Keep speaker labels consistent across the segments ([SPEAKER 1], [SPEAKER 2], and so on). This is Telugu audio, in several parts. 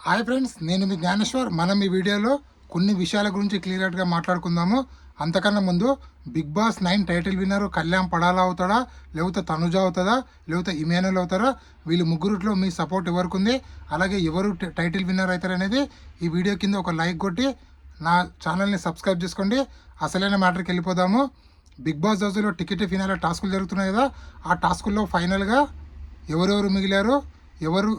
[SPEAKER 1] హాయ్ ఫ్రెండ్స్, నేను మీ జ్ఞానేశ్వర్. మనం ఈ వీడియోలో కొన్ని విషయాల గురించి క్లియర్గా మాట్లాడుకుందాము. అంతకన్నా ముందు big boss 9 title winner Kalyan పడాలా అవుతాడా, లేకపోతే తనుజ అవుతుందా, లేకపోతే ఇమాన్యుల్ అవుతారా? వీళ్ళు ముగ్గురుట్లో మీ సపోర్ట్ ఎవరికి ఉంది? అలాగే ఎవరు టైటిల్ విన్నర్ అవుతారనేది ఈ వీడియో కింద ఒక లైక్ కొట్టి నా ఛానల్ని సబ్స్క్రైబ్ చేసుకోండి. అసలైన మ్యాటర్కి వెళ్ళిపోదాము. బిగ్ బాస్ హౌస్లో టికెట్ ఫినాల టాస్కులు జరుగుతున్నాయి కదా, ఆ టాస్కుల్లో ఫైనల్గా ఎవరెవరు మిగిలారు, ఎవరు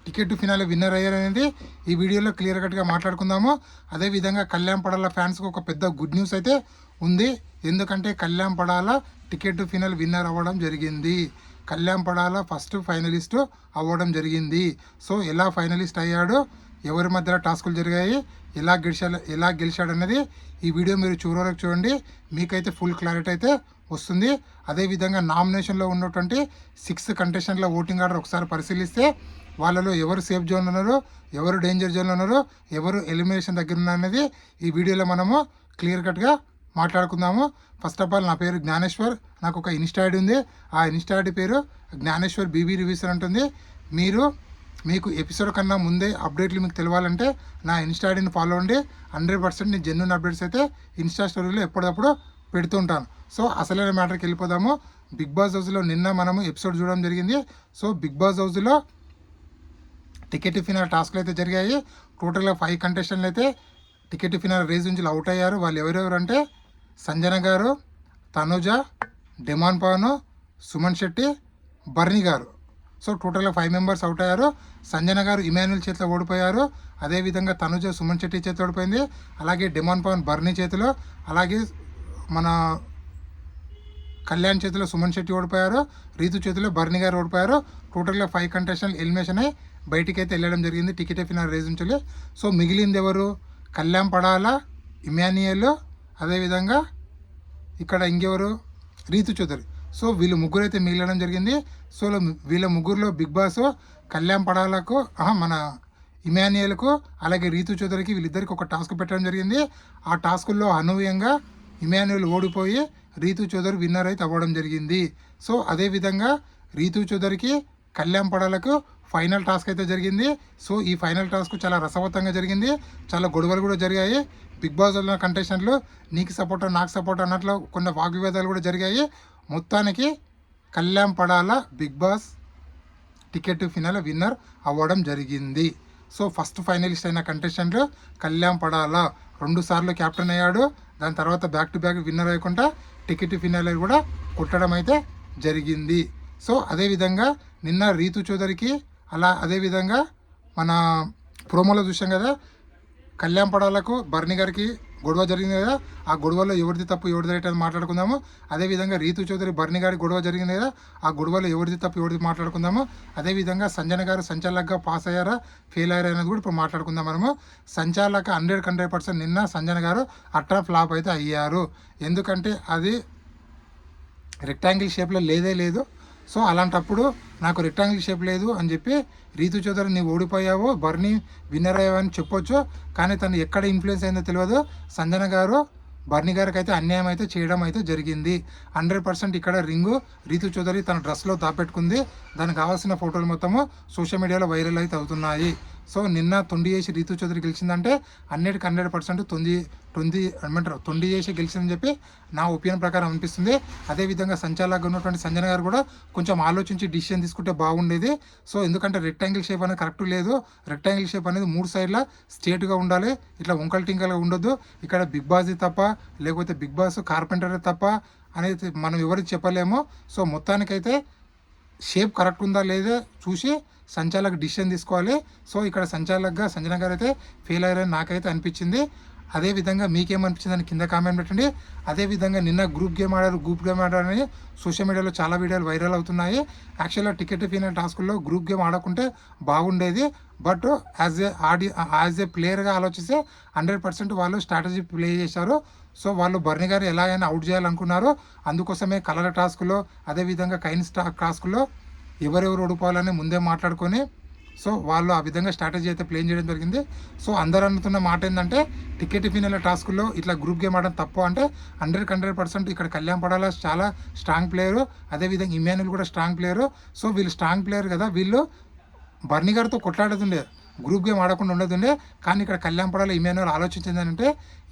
[SPEAKER 1] టికెట్ ఫినాలే విన్నర్ అయ్యారనేది ఈ వీడియోలో క్లియర్ కట్గా మాట్లాడుకుందాము. అదేవిధంగా కళ్యాణ్ పడాల ఫ్యాన్స్కి ఒక పెద్ద గుడ్ న్యూస్ అయితే ఉంది. ఎందుకంటే Kalyan Padala ticket finale winner అవ్వడం జరిగింది. కళ్యాణ్ పడాల ఫస్ట్ ఫైనలిస్టు అవ్వడం జరిగింది. సో ఎలా ఫైనలిస్ట్ అయ్యాడు, ఎవరి మధ్యలో టాస్కులు జరిగాయి, ఎలా గెలిచాడన్నది ఈ వీడియో మీరు చివరి చూడండి. మీకైతే ఫుల్ క్లారిటీ అయితే వస్తుంది. అదేవిధంగా నామినేషన్లో ఉన్నటువంటి 6 కంటెస్టెంట్ల ఓటింగ్ ఆర్డర్ ఒకసారి పరిశీలిస్తే వాళ్ళలో ఎవరు సేఫ్ జోన్లో ఉన్నారో, ఎవరు డేంజర్ జోన్లో ఉన్నారో, ఎవరు ఎలిమినేషన్ దగ్గర ఉన్నారనేది ఈ వీడియోలో మనము క్లియర్ కట్గా మాట్లాడుకుందాము. ఫస్ట్ ఆఫ్ ఆల్, నా పేరు జ్ఞానేశ్వర్. నాకు ఒక ఇన్స్టా ఐడి ఉంది. ఆ ఇన్స్టా ఐడి పేరు జ్ఞానేశ్వర్ బీబీ రివ్యూస్ అని ఉంటుంది. మీకు ఎపిసోడ్ కన్నా ముందే అప్డేట్లు మీకు తెలియాలంటే నా ఇన్స్టా ఐడిని ఫాలో అవ్వండి. 100% నేను జెన్యూన్ అప్డేట్స్ అయితే ఇన్స్టా స్టోరీలో ఎప్పటికప్పుడు పెడుతూ ఉంటాను. సో అసలైన మ్యాటర్కి వెళ్ళిపోదాము. బిగ్ బాస్ హౌస్లో నిన్న మనము ఎపిసోడ్ చూడడం జరిగింది. సో బిగ్ బాస్ హౌస్లో టికెట్ ఫినాల్ టాస్క్లు అయితే జరిగాయి. టోటల్గా 5 కంటెస్టెంట్లు అయితే టికెట్ ఫినాల్ రేస్ నుంచి అవుట్ అయ్యారు. వాళ్ళు ఎవరెవరు అంటే సంజన గారు, తనుజ, డెమాన్ పవన్, సుమన్ శెట్టి, బర్నీ గారు. సో టోటల్గా 5 మెంబర్స్ అవుట్ అయ్యారు. సంజన గారు ఇమాన్యుల్ చేతిలో ఓడిపోయారు. అదేవిధంగా తనుజ సుమన్ శెట్టి చేతిలో ఓడిపోయింది. అలాగే డెమాన్ పవన్ బర్నీ చేతిలో, అలాగే మన కళ్యాణ్ చేతిలో సుమన్ శెట్టి ఓడిపోయారు. రీతు చేతిలో బర్నీ గారు ఓడిపోయారు. టోటల్గా 5 కంటెస్టెంట్లు ఎలిమినేషన్ అయ్యి బయటికి అయితే వెళ్ళడం జరిగింది టికెట్ ఫినాల్ రేస్ నుంచి. సో మిగిలింది ఎవరు? కళ్యాణ్ పడాల, ఇమాన్యుయల్, అదేవిధంగా ఇక్కడ ఇంకెవరు? రీతు చౌదరి. సో వీళ్ళు ముగ్గురు అయితే మిగిలడం జరిగింది. సో వీళ్ళ ముగ్గురులో బిగ్ బాస్ కళ్యాణ్ పడాలకు, మన ఇమాన్యుయల్కు, అలాగే రీతు చౌదరికి వీళ్ళిద్దరికి ఒక టాస్క్ పెట్టడం జరిగింది. ఆ టాస్కుల్లో అనూహ్యంగా ఇమాన్యుయల్ ఓడిపోయి రీతు చౌదరి విన్నర్ అయితే అవ్వడం జరిగింది. సో అదేవిధంగా రీతు చౌదరికి, కళ్యాణ్ పడాలకు ఫైనల్ టాస్క్ అయితే జరిగింది. సో ఈ ఫైనల్ టాస్క్ చాలా రసవత్తంగా జరిగింది. చాలా గొడవలు కూడా జరిగాయి. బిగ్ బాస్ ఉన్న కంటెస్టెంట్లు నీకు సపోర్ట్ నాకు సపోర్ట్ అన్నట్లు కొన్ని వాగ్వివాదాలు కూడా జరిగాయి. మొత్తానికి Kalyan Padala big boss ticket finale winner అవ్వడం జరిగింది. సో ఫస్ట్ ఫైనలిస్ట్ అయిన కంటెస్టెంట్ కళ్యాణ్ పడాల 2 సార్లు క్యాప్టెన్ అయ్యాడు. దాని తర్వాత బ్యాక్ టు బ్యాక్ విన్నర్ అయ్యకుండా టికెట్ ఫినాల్ కూడా కొట్టడం అయితే జరిగింది. సో అదేవిధంగా నిన్న రీతు చౌదరికి, అదేవిధంగా మన ప్రోమోలో చూసాం కదా, కళ్యాణ్ పడాలకు బర్నీ గారికి గొడవ జరిగింది కదా, ఆ గొడవలో ఎవరిది తప్పు ఎవరిది రైట్ అని మాట్లాడుకుందాము. అదేవిధంగా రీతు చౌదరి బర్నీ గారికి గొడవ జరిగింది కదా, ఆ గొడవలో ఎవరిది తప్పు ఎవరిది మాట్లాడుకుందాము. అదేవిధంగా సంజన గారు సంచాలకుగా పాస్ అయ్యారా, ఫెయిల్ అయ్యారా అనేది కూడా ఇప్పుడు మాట్లాడుకుందాం మనము. సంచాలక 100% నిన్న సంజన గారు అట్రా ఫ్లాప్ అయితే అయ్యారు. ఎందుకంటే అది రెక్టాంగిల్ షేప్లో లేదు. సో అలాంటప్పుడు నాకు రెక్టాంగిల్ షేప్ లేదు అని చెప్పి రీతు చౌదరి నీవు ఓడిపోయావు, బర్నీ విన్నర్ అయ్యావు అని చెప్పొచ్చు. కానీ తను ఎక్కడ ఇన్ఫ్లుయెన్స్ అయిందో తెలియదు. సంజన గారు బర్నీ గారికి అయితే అన్యాయం అయితే చేయడం అయితే జరిగింది. 100% ఇక్కడ రింగు రీతు చౌదరి తన డ్రెస్లో దాపెట్టుకుంది. దానికి కావాల్సిన ఫోటోలు మొత్తము సోషల్ మీడియాలో వైరల్ అయితే అవుతున్నాయి. సో నిన్న తొండి చేసి రీతు చౌదరి గెలిచిందంటే 100% తొండి చేసి గెలిచిందని చెప్పి నా ఒపీనియన్ ప్రకారం అనిపిస్తుంది. అదేవిధంగా సంచాలకుగా ఉన్నటువంటి సంజన గారు కూడా కొంచెం ఆలోచించి డిసిషన్ తీసుకుంటే బాగుండేది. సో ఎందుకంటే రెక్టాంగిల్ షేప్ అనేది కరెక్ట్ లేదు. రెక్టాంగిల్ షేప్ అనేది 3 సైడ్ల స్ట్రేట్గా ఉండాలి, ఇట్లా వంకల్ టింకల్గా ఉండొద్దు. ఇక్కడ బిగ్ బాస్ది తప్ప, లేకపోతే బిగ్ బాస్ కార్పెంటర్ తప్ప అనేది మనం ఎవరికి చెప్పలేము. సో మొత్తానికైతే షేప్ కరెక్ట్ ఉందా లేదా చూసి సంచాలక్ డిసిషన్ తీసుకోవాలి. సో ఇక్కడ సంచాలకుగా సంజన గారు అయితే ఫెయిల్ అయ్యారని నాకైతే అనిపించింది. అదేవిధంగా మీకేమనిపించింది అని కింద కామెంట్ పెట్టండి. అదేవిధంగా నిన్న గ్రూప్ గేమ్ ఆడారని సోషల్ మీడియాలో చాలా వీడియోలు వైరల్ అవుతున్నాయి. యాక్చువల్గా టికెట్ ఫినాల్ టాస్కుల్లో గ్రూప్ గేమ్ ఆడకుంటే బాగుండేది. బట్ యాజ్ ఏ ప్లేయర్గా ఆలోచిస్తే 100% వాళ్ళు స్ట్రాటజీ ప్లే చేశారు. సో వాళ్ళు బర్నీ గారు ఎలాగైనా అవుట్ చేయాలనుకున్నారు. అందుకోసమే కలర్ టాస్కులో, అదేవిధంగా కైన్ టాస్కులో ఎవరెవరు ఓడిపోవాలని ముందే మాట్లాడుకొని సో వాళ్ళు ఆ విధంగా స్ట్రాటజీ అయితే ప్లేన్ చేయడం జరిగింది. సో అందరూ అనుకున్న మాట ఏంటంటే టికెట్ ఫినాల్ టాస్కుల్లో ఇట్లా గ్రూప్ గేమ్ ఆడడం తప్పు అంటే 100% ఇక్కడ కళ్యాణ్ పడాల చాలా స్ట్రాంగ్ ప్లేయరు, అదేవిధంగా ఇమాన్యుల్ కూడా స్ట్రాంగ్ ప్లేయరు. సో వీళ్ళు స్ట్రాంగ్ ప్లేయర్ కదా, వీళ్ళు బర్నీ గారితో కొట్లాడుతుండే, గ్రూప్ గేమ్ ఆడకుండా ఉండదుండే. కానీ ఇక్కడ కళ్యాణ్ పడాలి ఇమాన్యుల్ ఆలోచించింది అంటే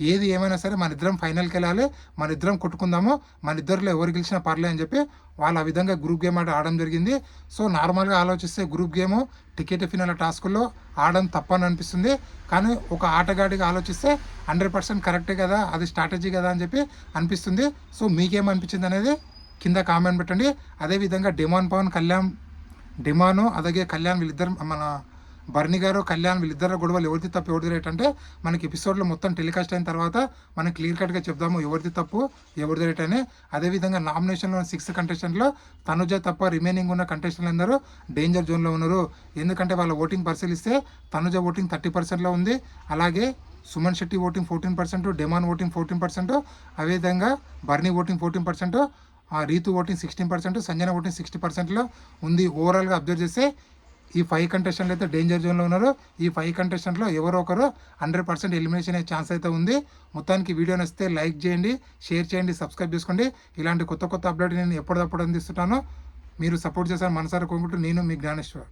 [SPEAKER 1] ఏది ఏమైనా సరే మన ఇద్దరం ఫైనల్కి వెళ్ళాలి, మన ఇద్దరం కొట్టుకుందాము, మన ఇద్దరిలో ఎవరు గెలిచినా పర్లే అని చెప్పి వాళ్ళు ఆ విధంగా గ్రూప్ గేమ్ ఆడడం జరిగింది. సో నార్మల్గా ఆలోచిస్తే గ్రూప్ గేమ్ టికెట్ ఫినాల టాస్కుల్లో ఆడడం తప్పని అనిపిస్తుంది. కానీ ఒక ఆటగాడిగా ఆలోచిస్తే 100% కరెక్టే కదా, అది స్ట్రాటజీ కదా అని చెప్పి అనిపిస్తుంది. సో మీకేమనిపించింది అనేది కింద కామెంట్ పెట్టండి. అదేవిధంగా డిమాను అలాగే కళ్యాణ్ వీళ్ళిద్దరు మన బర్నీ గారు కళ్యాణ్ వీళ్ళిద్దరు గొడవలు ఎవరిది తప్పు ఎవరిది రైట్ అంటే మనకి ఎపిసోడ్లో మొత్తం టెలికాస్ట్ అయిన తర్వాత మనం క్లియర్ కట్గా చెప్దాము ఎవరిది తప్పు ఎవరిది రైట్ అని. అదేవిధంగా నామినేషన్లో 6 కంటెస్టెంట్లో తనుజ తప్ప రిమైనింగ్ ఉన్న కంటెస్టెంట్లు అందరూ డేంజర్ జోన్లో ఉన్నారు. ఎందుకంటే వాళ్ళ ఓటింగ్ పరిశీలిస్తే తనుజ ఓటింగ్ 30%లో ఉంది, అలాగే Suman Shetty voting 14%, demon voting 14%, అదేవిధంగా Bharani voting 14%, Ritu voting 16%, Sanjana voting 60%లో ఉంది. ఓవరాల్గా అబ్జర్వ్ చేస్తే ఈ 5 కంటెస్టెంట్లు అయితే డేంజర్ జోన్లో ఉన్నారు. ఈ 5 కంటెస్టెంట్లో ఎవరో ఒకరు 100% ఎలిమినేషన్ అయ్యే ఛాన్స్ అయితే ఉంది. మొత్తానికి వీడియో నచ్చితే లైక్ చేయండి, షేర్ చేయండి, సబ్స్క్రైబ్ చేసుకోండి. ఇలాంటి కొత్త అప్డేట్ నేను ఎప్పటికప్పుడు అందిస్తుంటాను. మీరు సపోర్ట్ చేశారు మనసారా కోరుకుంటూ నేను మీ జ్ఞానేశ్వర్.